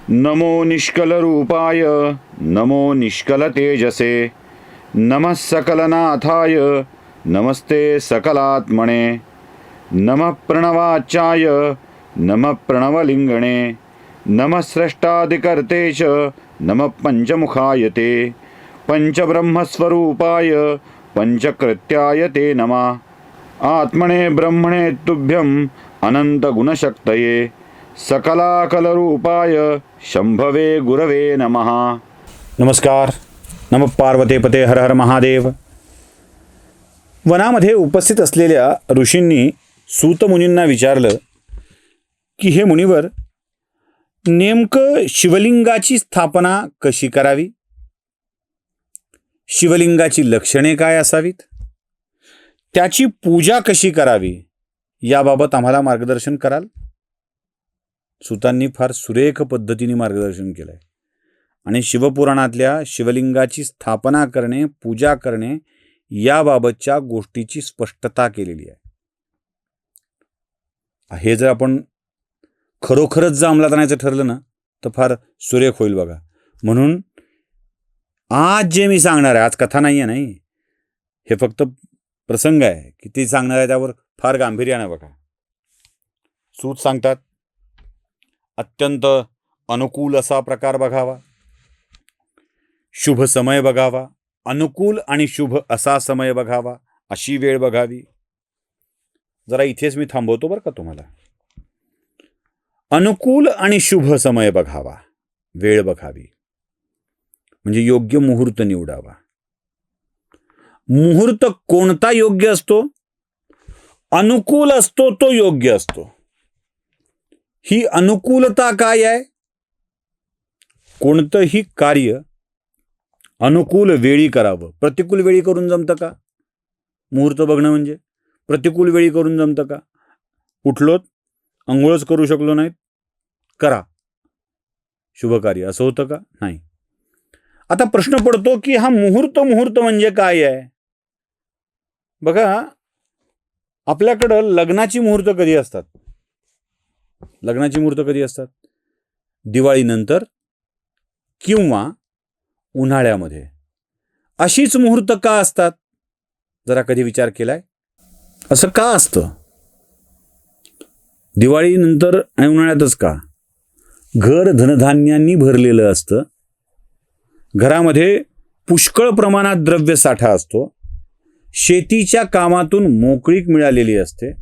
नमो निष्कलरूपाय नमो निष्कलतेजसे नमः सकलनाथाय नमस्ते सकलात्मने नमः प्रणवाचाय नमः प्रणवलिंगणे नमः स्रष्टादिकर्ते च नमः पंचमुखाय ते पंचब्रह्मस्वरूपाय पंचकृत्याय ते नमः आत्मने ब्रह्मणे तुभ्यं अनंतगुणशक्तये सकलाकलरूपाय शंभवे गुरवे नमः. नमस्कार. नमः पार्वते पते हर हर महादेव. वनामध्ये उपस्थित असलेल्या ऋषींनी सूत मुनींना विचारलं की हे मुनिवर, नेमकं शिवलिंगाची स्थापना कशी करावी, शिवलिंगाची लक्षणे काय असावीत, त्याची पूजा कशी करावी, याबाबत आम्हाला मार्गदर्शन कराल. सूतांनी फार सुरेख पद्धतीने मार्गदर्शन केलं आहे आणि शिवपुराणातल्या शिवलिंगाची स्थापना करणे, पूजा करणे याबाबतच्या गोष्टीची स्पष्टता केलेली आहे. हे जर आपण खरोखरच जर अंमलात आणायचं ठरलं ना तर फार सुरेख होईल बघा. म्हणून आज जे मी सांगणार आहे, आज कथा नाही आहे, नाही, हे फक्त प्रसंग आहे. किती सांगणार आहे त्यावर फार गांभीर्यानं बघा. सूत सांगतात, अत्यंत अनुकूल असा प्रकार बघावा, शुभ समय बघावा, अनुकूल आणि शुभ असा समय बघावा, अशी वेळ बघावी. जरा इथेच मी थांबवतो बरं का तुम्हाला. अनुकूल आणि शुभ समय बघावा, वेळ बघावी, म्हणजे योग्य मुहूर्त निवडावा. मुहूर्त कोणता योग्य असतो? अनुकूल असतो तो योग्य असतो. ही अनुकूलता काय आहे? कोणतंही कार्य अनुकूल वेळी करावं. प्रतिकूल वेळी करून जमतं का? मुहूर्त बघणं म्हणजे प्रतिकूल वेळी करून जमतं का? उठलोत, अंघोळच करू शकलो नाहीत, करा शुभ कार्य, असं होतं का? नाही. आता प्रश्न पडतो की हा मुहूर्त म्हणजे काय आहे? बघा, आपल्याकडं लग्नाची मुहूर्त कधी असतात? लग्नाची मुहूर्त कधी असतात? दिवाळीनंतर किंवा उन्हाळ्यामध्ये. अशीच मुहूर्त का असतात? जरा कधी विचार केलाय? असं का असतं? दिवाळीनंतर आणि उन्हाळ्यातच का? घर धनधान्यांनी भरलेलं असतं, घरामध्ये पुष्कळ प्रमाणात द्रव्य साठा असतो, शेतीच्या कामातून मोकळीक मिळालेली असते,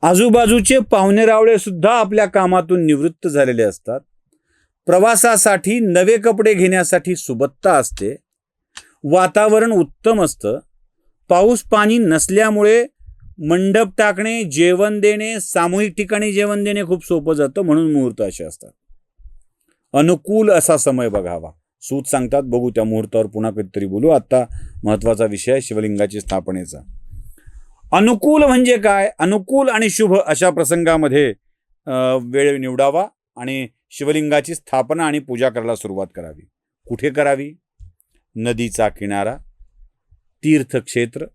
आजूबाजूचे पाहुणेरावळे सुद्धा आपल्या कामातून निवृत्त झालेले असतात, प्रवासासाठी नवे कपडे घेण्यासाठी सुबत्ता असते, वातावरण उत्तम असतं, पाऊस पाणी नसल्यामुळे मंडप टाकणे, जेवण देणे, सामूहिक ठिकाणी जेवण देणे खूप सोपं जातं. म्हणून मुहूर्त असे असतात. अनुकूल असा समय बघावा. सूत सांगतात, बघू त्या मुहूर्तावर पुन्हा कधीतरी बोलू. आता महत्वाचा विषय आहे शिवलिंगाची स्थापनेचा. अनुकूल म्हणजे काय? अनुकूल आणि शुभ अशा प्रसंगामध्ये वेळ निवडावा आणि शिवलिंगाची स्थापना आणि पूजा करायला सुरुवात करावी. कुठे करावी? नदीचा किनारा, तीर्थक्षेत्र,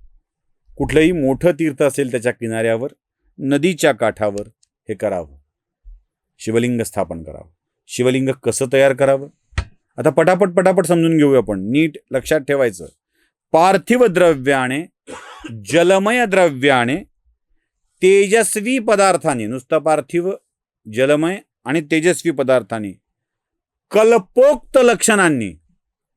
कुठलंही मोठं तीर्थ असेल त्याच्या किनाऱ्यावर, नदीच्या काठावर हे करावं. शिवलिंग स्थापन करावं. शिवलिंग कसं तयार करावं? आता पटापट समजून घेऊया आपण. नीट लक्षात ठेवायचं. पार्थिव द्रव्याने, जलमय द्रव्याने, तेजस्वी पदार्थाने, नुसतं पार्थिव, जलमय आणि तेजस्वी पदार्थाने, कल्पोक्त लक्षणांनी,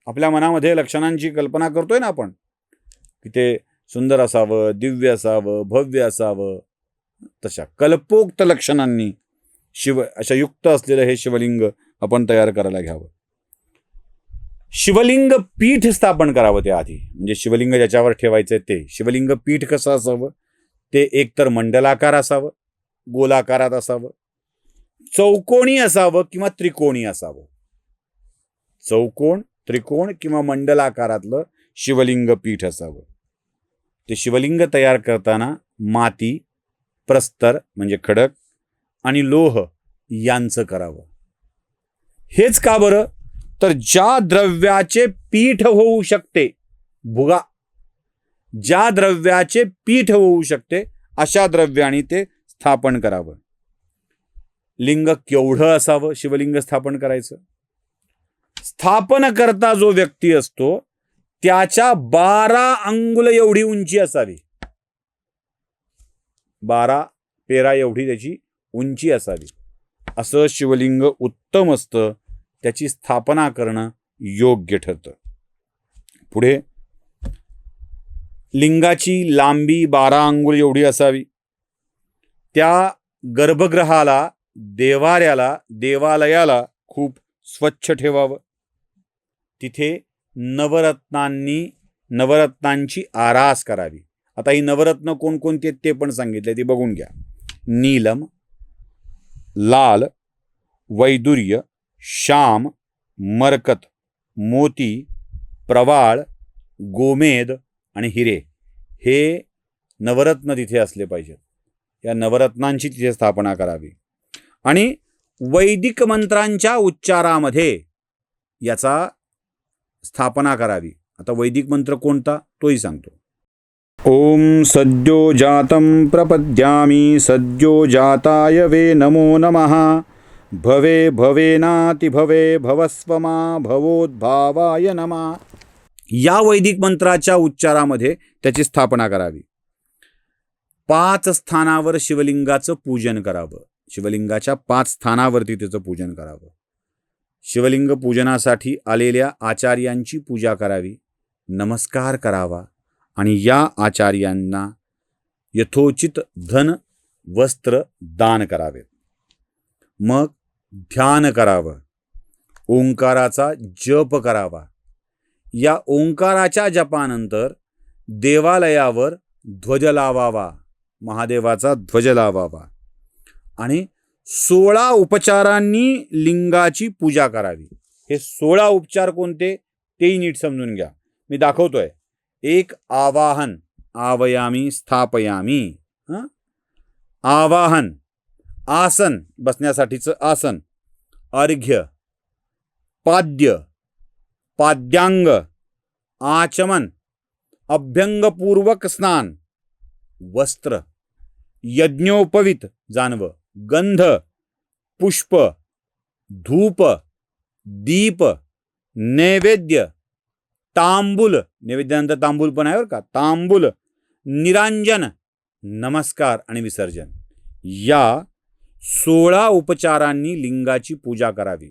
आपल्या मनामध्ये लक्षणांची कल्पना करतोय ना आपण, की ते सुंदर असावं, दिव्य असावं, भव्य असावं, तशा कल्पोक्त लक्षणांनी अशा युक्त असलेलं हे शिवलिंग आपण तयार करायला घ्यावं. शिवलिंग पीठ स्थापन करावं ते आधी. म्हणजे शिवलिंग ज्याच्यावर ठेवायचं ते शिवलिंग पीठ कसं असावं? ते एकतर मंडलाकार असावं, गोलाकारात असावं, चौकोनी असावं किंवा त्रिकोणी असावं. चौकोन, त्रिकोण किंवा मंडलाकारातलं शिवलिंग पीठ असावं. ते शिवलिंग तयार करताना माती, प्रस्तर म्हणजे खडक आणि लोह यांचं करावं. हेच का बरं? तर ज्या द्रव्याचे पीठ होऊ शकते, भुगा, ज्या द्रव्याचे पीठ होऊ शकते अशा द्रव्याने ते स्थापन करावं. लिंग केवढं असावं शिवलिंग स्थापन करायचं? स्थापन करता जो व्यक्ती असतो त्याच्या 12 अंगुल एवढी उंची असावी. 12 पेरा एवढी त्याची उंची असावी. असं शिवलिंग उत्तम असतं. त्याची स्थापना करणं योग्य ठरतं. पुढे लिंगाची लांबी 12 अंगुल एवढी असावी. त्या गर्भगृहाला, देवाऱ्याला, देवालयाला खूप स्वच्छ ठेवावं. तिथे नवरत्नांची आरास करावी. आता ही नवरत्न कोणकोणती आहेत ते पण सांगितले, ते बघून घ्या. नीलम, लाल, वैदुर्य, श्याम, मरकत, मोती, प्रवाळ, गोमेद आणि हिरे हे नवरत्न तिथे असले पाहिजेत. या नवरत्नांची तिथे स्थापना करावी. आणि वैदिक मंत्रांच्या उच्चारामध्ये याचा स्थापना करावी. आता वैदिक मंत्र कोणता तोही सांगतो. ओम सद्यो जातं प्रपद्यामि सद्यो जाताय वे नमो नमः. भवे भवेनाति भवे भवस्वमा भवोद्भावाय नमः. या वैदिक मंत्राच्या उच्चारामध्ये त्याची स्थापना करावी. 5 स्थानावर शिवलिंगाचं पूजन करावं. शिवलिंगाच्या 5 स्थानावरती त्याचं पूजन करावं. शिवलिंग पूजनासाठी आलेल्या आचार्यांची पूजा करावी, नमस्कार करावा आणि या आचार्यांना यथोचित धन, वस्त्र दान करावे. मग ध्यान करावं. ओंकाराचा जप करावा. या ओंकाराच्या जपानंतर देवालयावर ध्वज लावावा, महादेवाचा ध्वज लावावा आणि 16 उपचारांनी लिंगाची पूजा करावी. हे 16 उपचार कोणते तेही नीट समजून घ्या, मी दाखवतोय. एक आवाहन, आवयामी स्थापयामी. आवाहन, आसन, बसण्यासाठीचं आसन. अर्घ्य, पाद्य, पाद्यांग, आचमन, अभ्यंगपूर्वक स्नान, वस्त्र, यज्ञोपवीत जानवं, गंध, पुष्प, धूप, दीप, नैवेद्य, तांबूल, नैवेद्यानंतर तांबूल पण आहे बरं का, तांबूल, निरांजन, नमस्कार आणि विसर्जन. या 16 उपचारांनी लिंगाची पूजा करावी.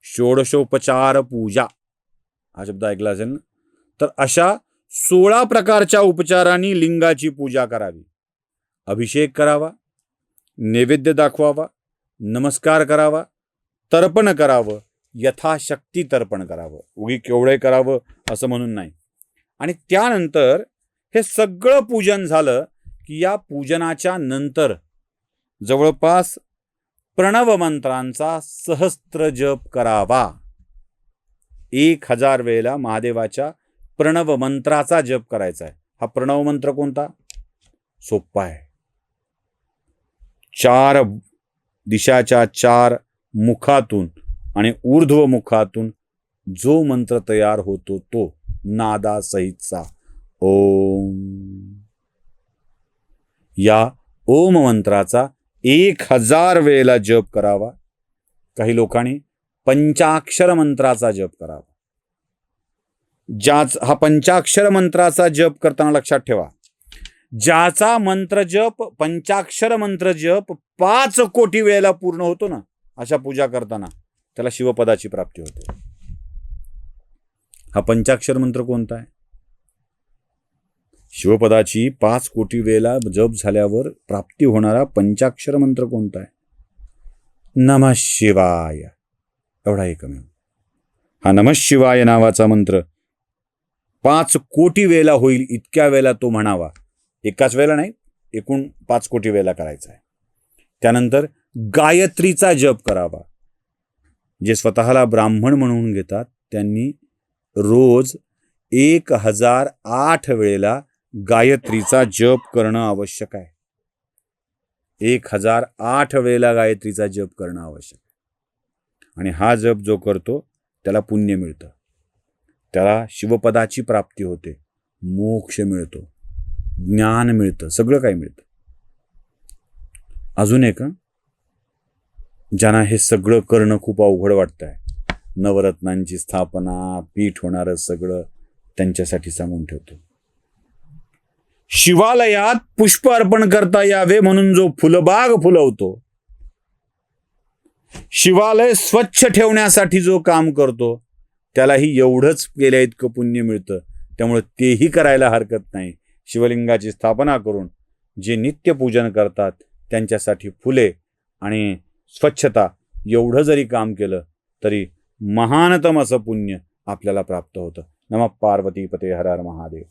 षोडशोपचार पूजा हा शब्द ऐकला असेल ना, तर अशा 16 प्रकारच्या उपचारांनी लिंगाची पूजा करावी. अभिषेक करावा, नैवेद्य दाखवावा, नमस्कार करावा, तर्पण करावं, यथाशक्ती तर्पण करावं. उगी केवढे करावं असं म्हणून नाही. आणि त्यानंतर हे सगळं पूजन झालं की या पूजनाच्या नंतर जवळपास प्रणव मंत्रांचा सहस्त्र जप करावा. 1000 वेळेला महादेवाच्या प्रणव मंत्राचा जप करायचा आहे. हा प्रणव मंत्र कोणता? सोपा आहे. 4 दिशाच्या 4 मुखातून आणि ऊर्ध्व मुखातून जो मंत्र तयार होतो तो नादासहितचा ओम. या ओम मंत्राचा 1000 वेळेला जप करावा. काही लोकांनी पंचाक्षर मंत्राचा जप करावा. हा पंचाक्षर मंत्राचा जप करताना लक्षात ठेवा, ज्याचा मंत्र जप, पंचाक्षर मंत्र जप 5 कोटी वेळेला पूर्ण होतो ना, अशा पूजा करताना त्याला शिवपदाची प्राप्ती होते. हा पंचाक्षर मंत्र कोणता आहे? शिवपदाची 5 कोटी वेळेला जप झाल्यावर प्राप्ती होणारा पंचाक्षर मंत्र कोणता आहे? नमः शिवाय. एवढा एकमेव. हा नमः शिवाय नावाचा मंत्र 5 कोटी वेळेला होईल इतक्या वेळेला तो म्हणावा. एकाच वेळेला नाही, एकूण 5 कोटी वेळेला करायचा आहे. त्यानंतर गायत्रीचा जप करावा. जे स्वतःला ब्राह्मण म्हणून घेतात त्यांनी रोज 1008 वेळेला गायत्रीचा जप करणं आवश्यक आहे. 1008 वेळेला गायत्रीचा जप करणं आवश्यक आहे. आणि हा जप जो करतो त्याला पुण्य मिळतं, त्याला शिवपदाची प्राप्ती होते, मोक्ष मिळतो, ज्ञान मिळतं, सगळं काही मिळतं. अजून एक, ज्यांना हे सगळं करणं खूप अवघड वाटतंय, नवरत्नांची स्थापना, पीठ होणारं सगळं त्यांच्यासाठी सांगून ठेवतो. शिवालयात पुष्प अर्पण करता यावे म्हणून जो फुलबाग फुलवतो, शिवालय स्वच्छ ठेवण्यासाठी जो काम करतो, त्यालाही एवढंच केल्या इतकं पुण्य मिळतं. त्यामुळे तेही करायला हरकत नाही. शिवलिंगाची स्थापना करून जे नित्यपूजन करतात त्यांच्यासाठी फुले आणि स्वच्छता एवढं जरी काम केलं तरी महानतम असं पुण्य आपल्याला प्राप्त होतं. नमः पार्वतीपते हर हर महादेव.